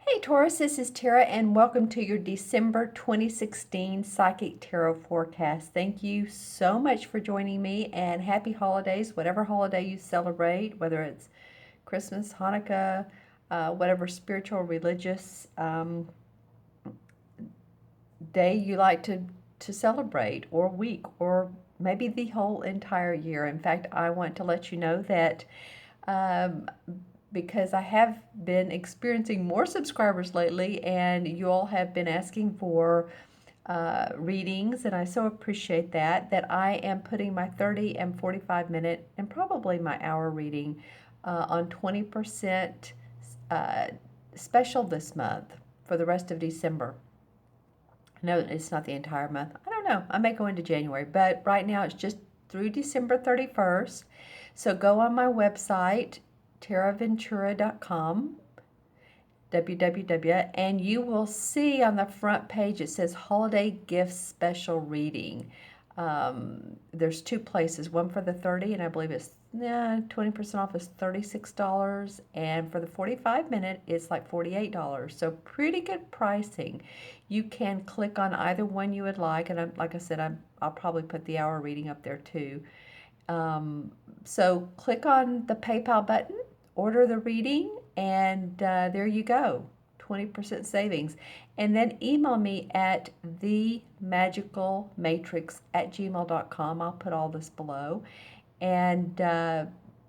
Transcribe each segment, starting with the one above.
Hey Taurus, this is Tara, and welcome to your December 2016 Psychic Tarot Forecast. Thank you so much for joining me, and happy holidays, whatever holiday you celebrate, whether it's Christmas, Hanukkah, whatever spiritual, religious day you like to celebrate, or week, or maybe the whole entire year. In fact, I want to let you know that um, because I have been experiencing more subscribers lately, and you all have been asking for readings, and I so appreciate that I am putting my 30 and 45 minute and probably my hour reading on 20% uh, special this month for the rest of December. No, it's not the entire month. I don't know. I may go into January, but right now it's just through December 31st. So go on my website, taraventura.com, www, and you will see on the front page it says Holiday Gift Special Reading. There's two places, one for the 30, and I believe it's 20% off is $36, and for the 45 minute it's like $48. So pretty good pricing. You can click on either one you would like, and like I said, I'll probably put the hour reading up there too. So click on the PayPal button, order the reading, and there you go, 20% savings. And then email me at themagicalmatrix@gmail.com. I'll put all this below. And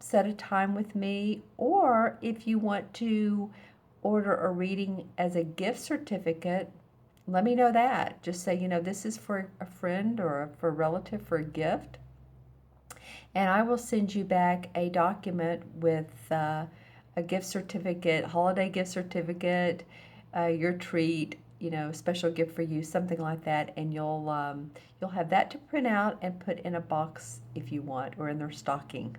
set a time with me. Or if you want to order a reading as a gift certificate, let me know that. Just say, this is for a friend or for a relative for a gift. And I will send you back a document with a gift certificate, holiday gift certificate, your treat, special gift for you, something like that, and you'll have that to print out and put in a box if you want, or in their stocking.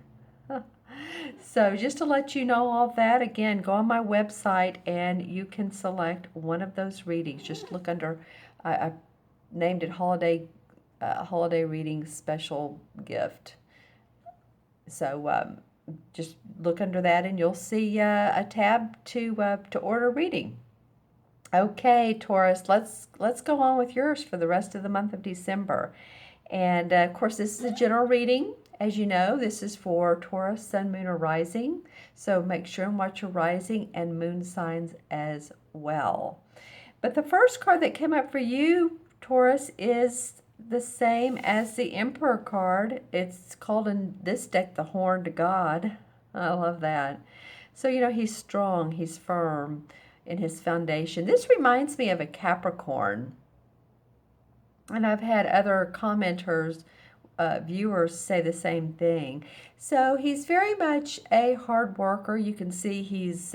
So just to let you know all that, again, go on my website and you can select one of those readings. Just look under, I named it holiday reading special gift. So just look under that and you'll see a tab to order a reading. Okay, Taurus, let's go on with yours for the rest of the month of December. And of course, this is a general reading. As you know, this is for Taurus, Sun, Moon, or Rising. So make sure and watch your rising and moon signs as well. But the first card that came up for you, Taurus, is the same as the Emperor card. It's called in this deck the Horned God. I love that. So, he's strong, he's firm in his foundation. This reminds me of a Capricorn. And I've had other commenters, viewers say the same thing. So he's very much a hard worker. You can see he's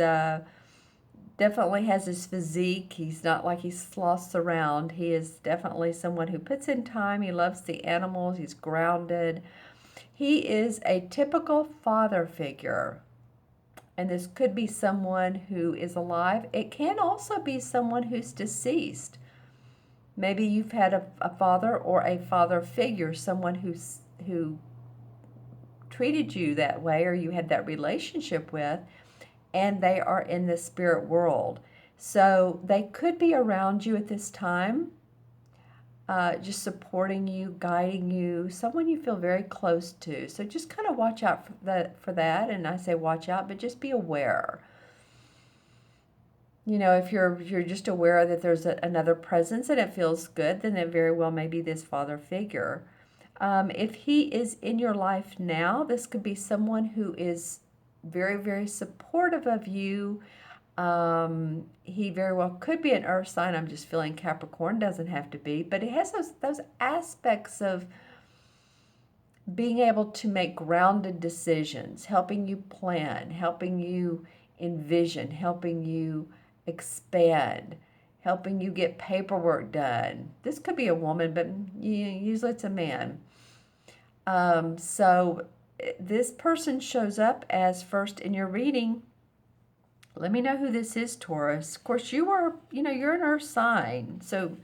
definitely has his physique. He's not like he sloths around. He is definitely someone who puts in time. He loves the animals. He's grounded. He is a typical father figure. And this could be someone who is alive. It can also be someone who's deceased. Maybe you've had a father or a father figure, someone who treated you that way, or you had that relationship with, and they are in the spirit world. So they could be around you at this time, just supporting you, guiding you, someone you feel very close to. So just kind of watch out for that. And I say watch out, but just be aware. If you're just aware that there's another presence and it feels good, then it very well may be this father figure. If he is in your life now, this could be someone who is very, very supportive of you. He very well could be an earth sign. I'm just feeling Capricorn, doesn't have to be, but it has those aspects of being able to make grounded decisions, helping you plan, helping you envision, helping you expand, helping you get paperwork done. This could be a woman, but usually it's a man. So this person shows up as first in your reading. Let me know who this is, Taurus. Of course, you're an earth sign. So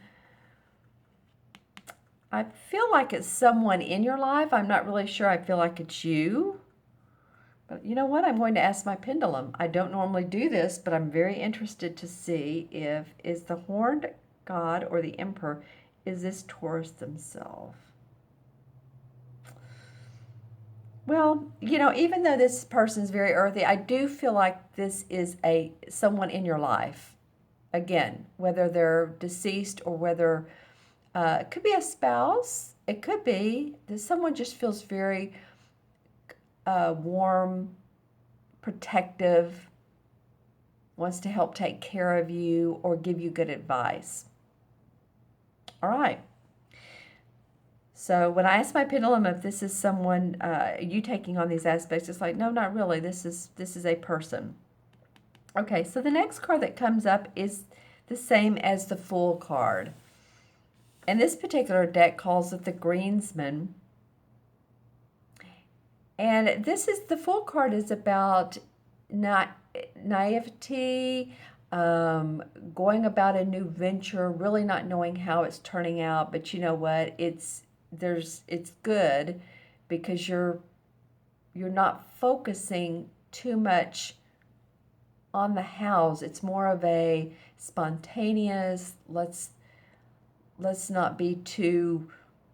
I feel like it's someone in your life. I'm not really sure. I feel like it's you. But you know what? I'm going to ask my pendulum. I don't normally do this, but I'm very interested to see if is the horned god or the emperor, is this Taurus themselves? Well, even though this person's very earthy, I do feel like this is someone in your life. Again, whether they're deceased or whether it could be a spouse, it could be that someone just feels very warm, protective, wants to help take care of you or give you good advice. All right. So when I ask my pendulum if this is someone, you taking on these aspects, it's like, no, not really. This is a person. Okay, so the next card that comes up is the same as the Fool card. And this particular deck calls it the Greensman. And the Fool card is about naivety, going about a new venture, really not knowing how it's turning out. But you know what? It's good because you're not focusing too much on the hows. It's more of a spontaneous, let's not be too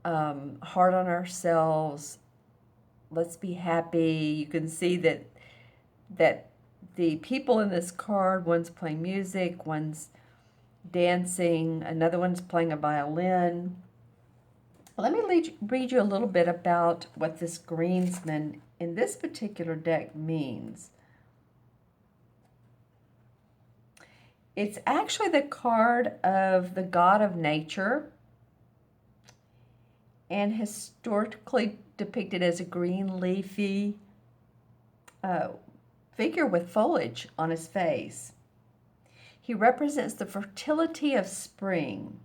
hard on ourselves. Let's be happy. You can see that the people in this card, one's playing music, one's dancing, another one's playing a violin. Let me read you a little bit about what this Greensman in this particular deck means. It's actually the card of the god of nature and historically depicted as a green leafy figure with foliage on his face. He represents the fertility of spring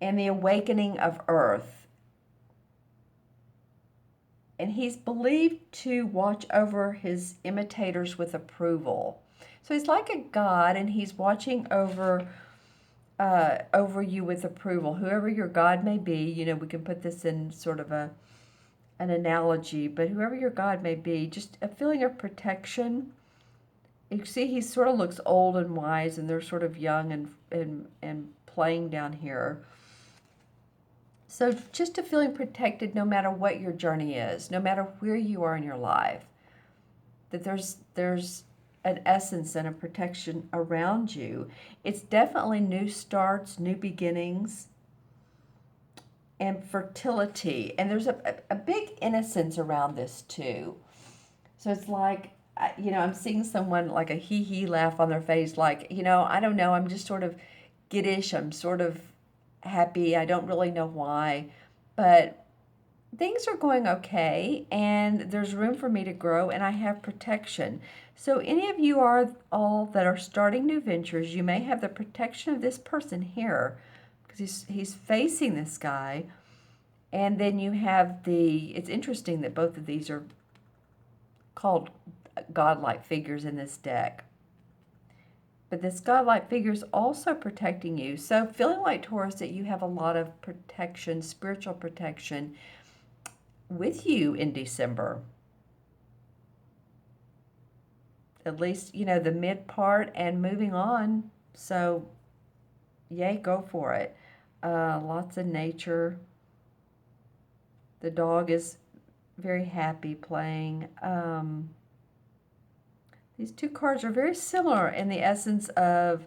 and the awakening of earth. And he's believed to watch over his imitators with approval. So he's like a god, and he's watching over you with approval. Whoever your god may be, we can put this in sort of an analogy, but whoever your god may be, just a feeling of protection. You see, he sort of looks old and wise, and they're sort of young and playing down here. So just a feeling protected no matter what your journey is, no matter where you are in your life, that there's an essence and a protection around you. It's definitely new starts, new beginnings, and fertility. And there's a big innocence around this too. So it's like, I'm seeing someone like a hee-hee laugh on their face, like, I don't know, I'm just sort of giddish, I'm sort of happy. I don't really know why, but things are going okay, and there's room for me to grow, and I have protection. So any of you are all that are starting new ventures, you may have the protection of this person here because he's facing this guy, and then you have it's interesting that both of these are called godlike figures in this deck. But this godlike figure is also protecting you. So feeling like, Taurus, that you have a lot of protection, spiritual protection with you in December. At least, the mid part and moving on. So, yay, go for it. Lots of nature. The dog is very happy playing. These two cards are very similar in the essence of,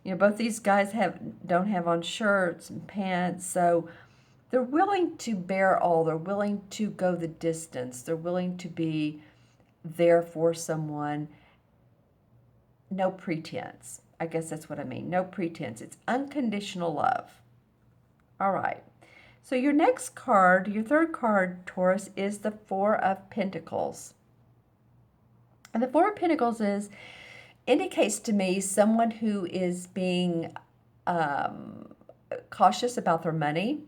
both these guys don't have on shirts and pants, so they're willing to bear all. They're willing to go the distance. They're willing to be there for someone. No pretense. I guess that's what I mean. No pretense. It's unconditional love. All right. So your next card, your third card, Taurus, is the Four of Pentacles. And the Four of Pentacles indicates to me someone who is being cautious about their money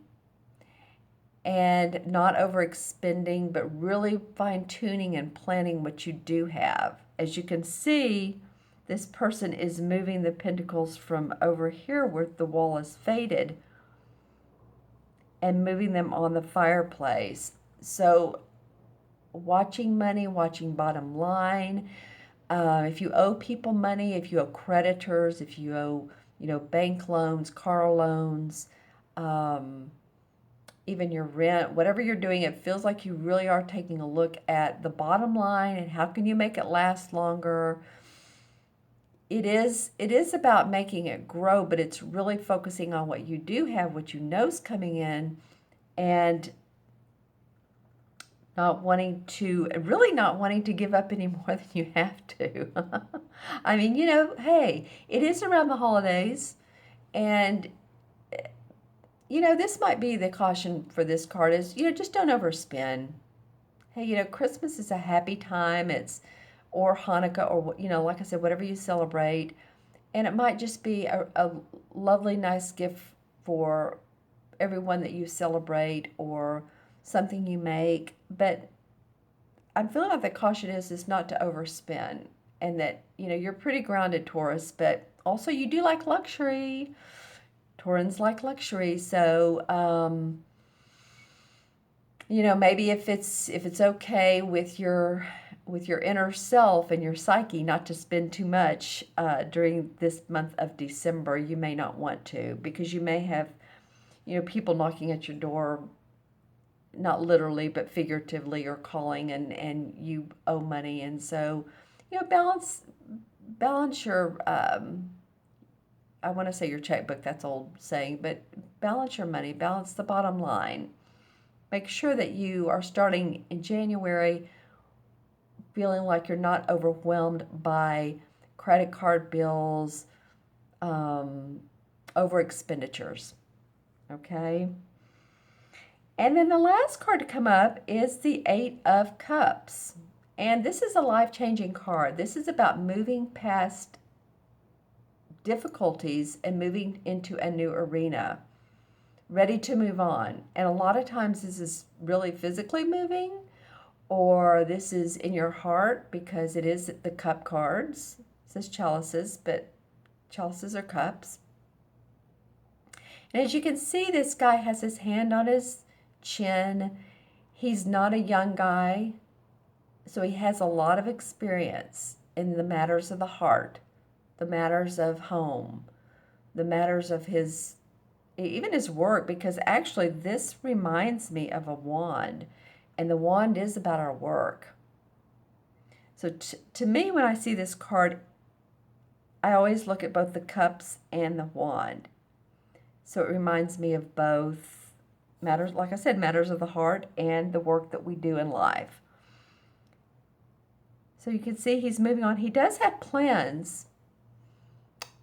and not overexpending, but really fine-tuning and planning what you do have. As you can see, this person is moving the pentacles from over here where the wall is faded and moving them on the fireplace. So watching money, watching bottom line. If you owe people money, if you owe creditors, if you owe, bank loans, car loans, um, even your rent, whatever you're doing, it feels like you really are taking a look at the bottom line and how can you make it last longer. It is about making it grow, but it's really focusing on what you do have, what you know is coming in, and really not wanting to give up any more than you have to. I mean, hey, it is around the holidays, and this might be the caution for this card is, just don't overspend. Hey, Christmas is a happy time. Or Hanukkah, or, like I said, whatever you celebrate. And it might just be a lovely, nice gift for everyone that you celebrate, or something you make. But I'm feeling like the caution is not to overspend, and that, you're pretty grounded, Taurus, but also you do like luxury. Taurans like luxury. So, maybe if it's okay with your inner self and your psyche not to spend too much during this month of December, you may not want to, because you may have, people knocking at your door, not literally but figuratively, or calling, and you owe money. And so, balance your I want to say your checkbook, that's old saying, but balance your money, balance the bottom line. Make sure that you are starting in January feeling like you're not overwhelmed by credit card bills, over expenditures. Okay? And then the last card to come up is the Eight of Cups. And this is a life-changing card. This is about moving past difficulties and moving into a new arena, ready to move on. And a lot of times this is really physically moving, or this is in your heart, because it is the cup cards. It says chalices, but chalices are cups. And as you can see, this guy has his hand on his chin. He's not a young guy, so he has a lot of experience in the matters of the heart, the matters of home, the matters of even his work, because actually this reminds me of a wand, and the wand is about our work. So to me, when I see this card, I always look at both the cups and the wand. So it reminds me of both matters, like I said, matters of the heart and the work that we do in life. So you can see he's moving on. He does have plans,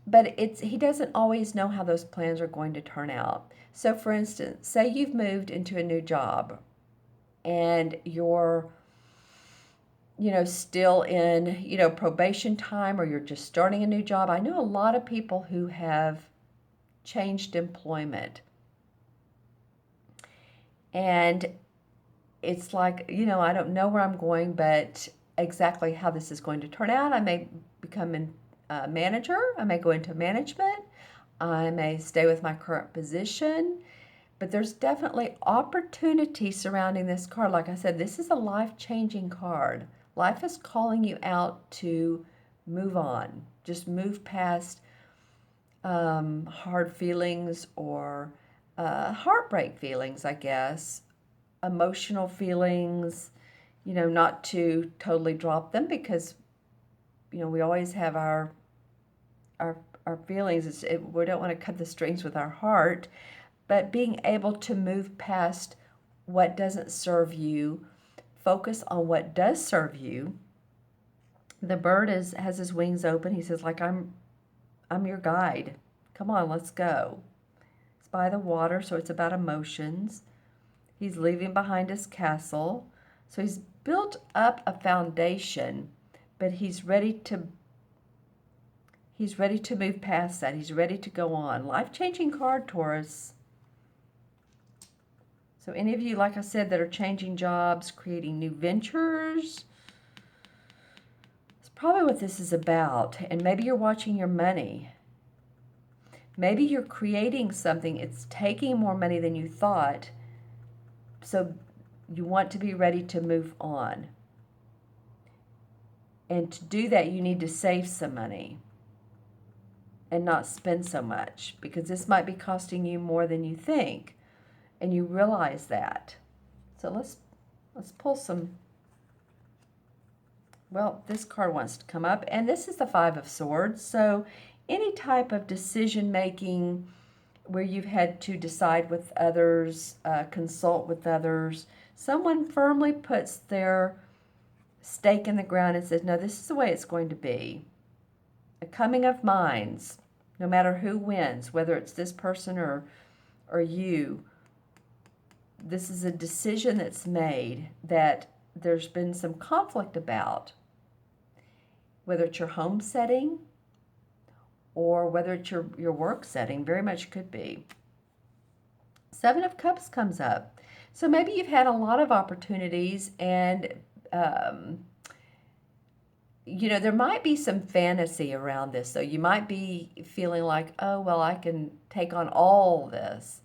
but he doesn't always know how those plans are going to turn out. So for instance, say you've moved into a new job and you're, still in, probation time, or you're just starting a new job. I know a lot of people who have changed employment. And it's like, I don't know where I'm going, but exactly how this is going to turn out. I may become a manager. I may go into management. I may stay with my current position. But there's definitely opportunity surrounding this card. Like I said, this is a life-changing card. Life is calling you out to move on. Just move past hard feelings, or heartbreak feelings, I guess. Emotional feelings, not to totally drop them, because, we always have our feelings. We don't want to cut the strings with our heart. But being able to move past what doesn't serve you, focus on what does serve you. The bird has his wings open. He says, like, I'm your guide. Come on, let's go. It's by the water, so it's about emotions. He's leaving behind his castle. So he's built up a foundation, but he's ready to move past that. He's ready to go on. Life-changing card, Taurus. So any of you, like I said, that are changing jobs, creating new ventures, it's probably what this is about. And maybe you're watching your money. Maybe you're creating something. It's taking more money than you thought. So You want to be ready to move on. And to do that, you need to save some money and not spend so much, because this might be costing you more than you think, and you realize that. So let's pull some. Well, this card wants to come up, and this is the Five of Swords. So any type of decision making where you've had to decide with others, consult with others, someone firmly puts their stake in the ground and says, no, this is the way it's going to be. A coming of minds, no matter who wins, whether it's this person or you. This is a decision that's made that there's been some conflict about, whether it's your home setting or whether it's your work setting. Very much could be. Seven of Cups comes up. So maybe you've had a lot of opportunities, and there might be some fantasy around this. So you might be feeling like, oh, well, I can take on all this.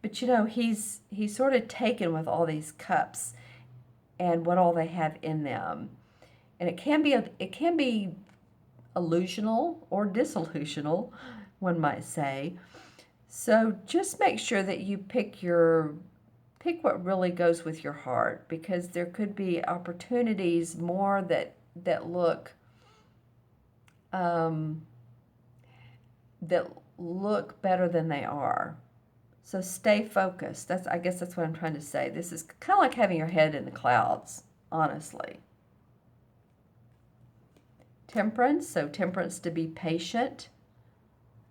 But he's sort of taken with all these cups and what all they have in them. And it can be illusional or disillusional, one might say. So just make sure that you pick what really goes with your heart, because there could be opportunities more that look better than they are. So stay focused. I guess that's what I'm trying to say. This is kind of like having your head in the clouds, honestly. Temperance. So temperance, to be patient.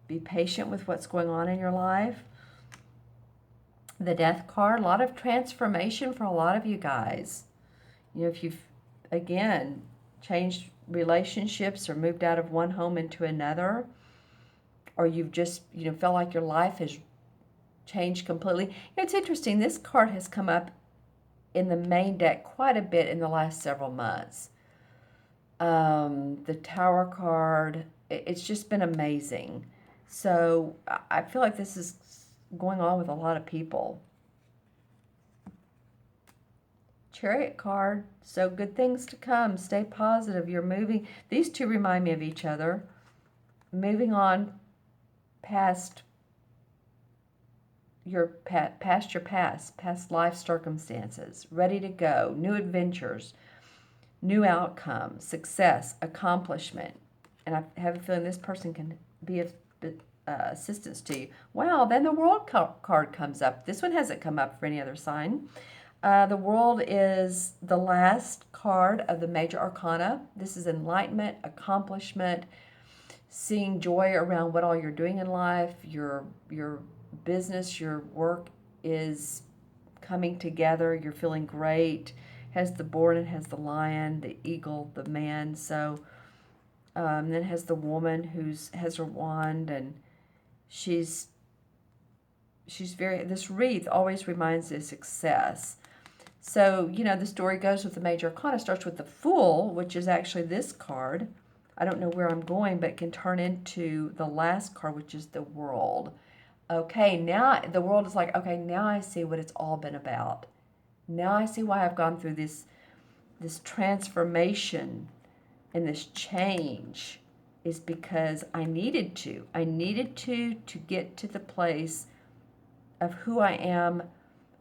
Be patient with what's going on in your life. The Death card, a lot of transformation for a lot of you guys. If you've, again, changed relationships or moved out of one home into another, or you've just, felt like your life has changed completely. It's interesting. This card has come up in the main deck quite a bit in the last several months. The Tower card, it's just been amazing. So I feel like this is going on with a lot of people. Chariot card, so good things to come. Stay positive. You're moving. These two remind me of each other. Moving on past your past life circumstances, ready to go, new adventures, new outcomes, success, accomplishment. And I have a feeling this person can be of assistance to you. Wow, then the World card comes up. This one hasn't come up for any other sign. The World is the last card of the major arcana. This is enlightenment, accomplishment, seeing joy around what all you're doing in life, your business, your work is coming together. You're feeling great. Has the boar and has the lion, the eagle, the man. So then has the woman has her wand, and she's very. This wreath always reminds you of success. So the story goes with the major arcana. Starts with the Fool, which is actually this card. I don't know where I'm going, but it can turn into the last card, which is the World. Okay, now the World is like, okay, now I see what it's all been about. Now I see why I've gone through this transformation and this change, is because I needed to. I needed to get to the place of who I am,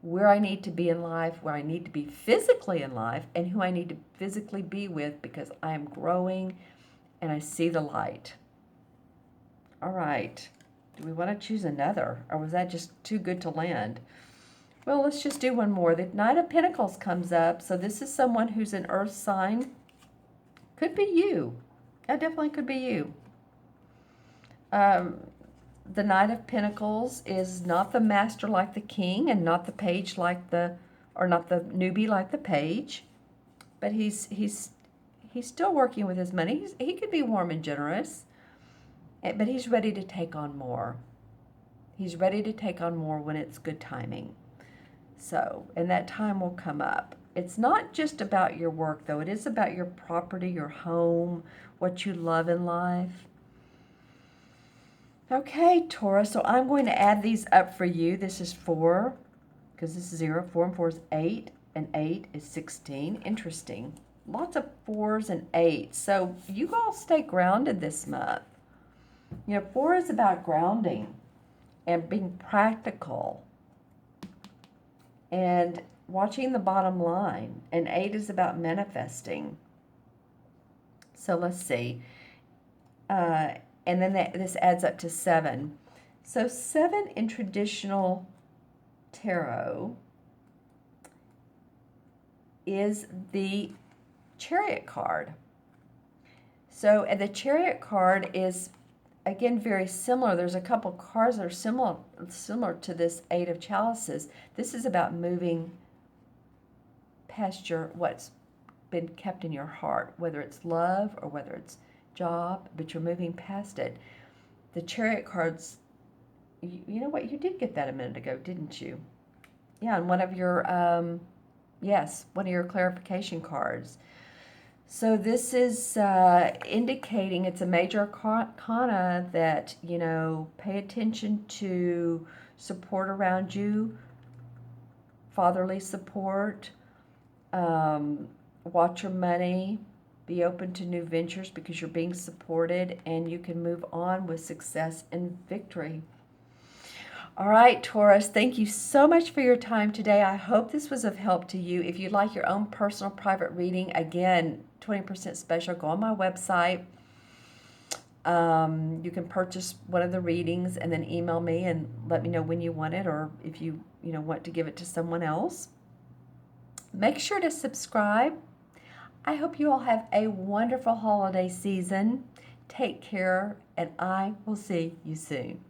where I need to be in life, where I need to be physically in life, and who I need to physically be with, because I am growing and I see the light. All right. Do we want to choose another, or was that just too good to land? Well, let's just do one more. The Knight of Pentacles comes up. So this is someone who's an earth sign. Could be you. That definitely could be you. The Knight of Pentacles is not the master like the king, and not the page like or not the newbie like the page. But he's still working with his money. He could be warm and generous. But he's ready to take on more. He's ready to take on more when it's good timing. So, and that time will come up. It's not just about your work, though. It is about your property, your home, what you love in life. Okay, Taurus, so I'm going to add these up for you. This is 4, because this is 0. 4 and 4 is 8. and 8 is 16. Interesting. Lots of 4s and 8s. So you all stay grounded this month. 4 is about grounding and being practical and watching the bottom line. And 8 is about manifesting. So let's see. And then this adds up to 7. So 7 in traditional tarot is the Chariot card. So, and the Chariot card is, again, very similar. There's a couple cards that are similar to this Eight of Chalices. This is about moving past what's been kept in your heart, whether it's love or whether it's job, but you're moving past it. The Chariot cards, you know what? You did get that a minute ago, didn't you? Yeah, and one of your, one of your clarification cards. So this is indicating, it's a major arcana that, pay attention to support around you, fatherly support, watch your money, be open to new ventures because you're being supported and you can move on with success and victory. All right, Taurus, thank you so much for your time today. I hope this was of help to you. If you'd like your own personal private reading, again, 20% special, go on my website. You can purchase one of the readings and then email me and let me know when you want it, or if you want to give it to someone else. Make sure to subscribe. I hope you all have a wonderful holiday season. Take care, and I will see you soon.